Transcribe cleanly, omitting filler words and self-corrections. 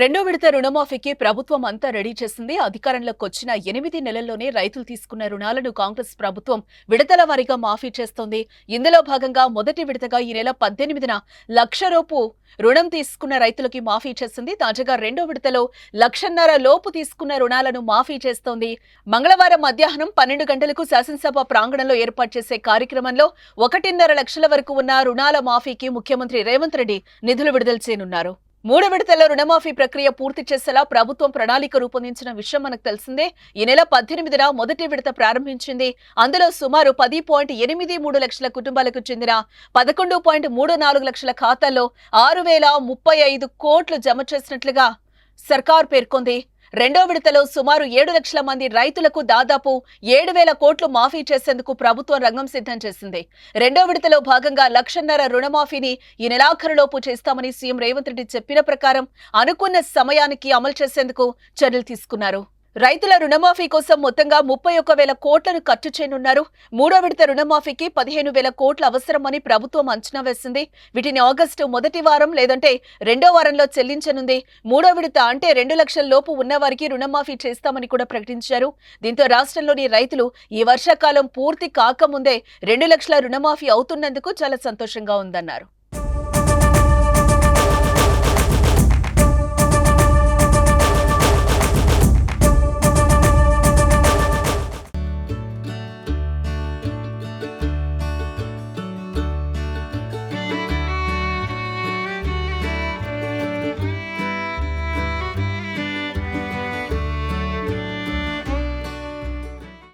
రెండో విడత రుణమాఫీకి ప్రభుత్వం అంతా రెడీ చేసింది. అధికారంలోకి వచ్చిన 8 నెలల్లోనే రైతులు తీసుకున్న రుణాలను కాంగ్రెస్ ప్రభుత్వం విడతల వారీగా మాఫీ చేస్తోంది. ఇందులో భాగంగా మొదటి విడతగా ఈ నెల 18న లక్ష రూపు రుణం తీసుకున్న రైతులకి మాఫీ చేసింది. తాజాగా రెండో విడతలో 1,50,000 లోపు తీసుకున్న రుణాలను మాఫీ చేస్తోంది. మంగళవారం మధ్యాహ్నం 12 గంటలకు శాసనసభ ప్రాంగణంలో ఏర్పాటు చేసే కార్యక్రమంలో 1.5 లక్షల వరకు ఉన్న రుణాల మాఫీకి ముఖ్యమంత్రి రేవంత్ రెడ్డి నిధులు విడుదల చేయనున్నారు. 3 విడతల్లో రుణమాఫీ ప్రక్రియ పూర్తి చేసేలా ప్రభుత్వం ప్రణాళిక రూపొందించిన విషయం మనకు తెలిసిందే. ఈ నెల 18న మొదటి విడత ప్రారంభించింది. అందులో సుమారు 10.83 లక్షల కుటుంబాలకు చెందిన 11.34 లక్షల ఖాతాల్లో 6,035 కోట్లు జమ చేసినట్లుగా సర్కార్ పేర్కొంది. రెండో విడతలో సుమారు 7 లక్షల మంది రైతులకు దాదాపు 7,000 కోట్లు మాఫీ చేసేందుకు ప్రభుత్వం రంగం సిద్ధం చేసింది. రెండో విడతలో భాగంగా 1,50,000 రుణమాఫీని ఈ నెలాఖరులోపు చేస్తామని సీఎం రేవంత్ రెడ్డి చెప్పిన ప్రకారం అనుకున్న సమయానికి అమలు చేసేందుకు చర్యలు తీసుకున్నారు. రైతుల రుణమాఫీ కోసం మొత్తంగా 31,000 కోట్లను ఖర్చు చేయనున్నారు. మూడో విడత రుణమాఫీకి 15,000 కోట్లు అవసరమని ప్రభుత్వం అంచనా వేసింది. వీటిని ఆగస్టు మొదటి వారం లేదంటే రెండో వారంలో చెల్లించనుంది. మూడో విడత అంటే 2 లక్షల లోపు ఉన్నవారికి రుణమాఫీ చేస్తామని కూడా ప్రకటించారు. దీంతో రాష్ట్రంలోని రైతులు ఈ వర్షాకాలం పూర్తి కాకముందే 2 లక్షల రుణమాఫీ అవుతున్నందుకు చాలా సంతోషంగా ఉందన్నారు.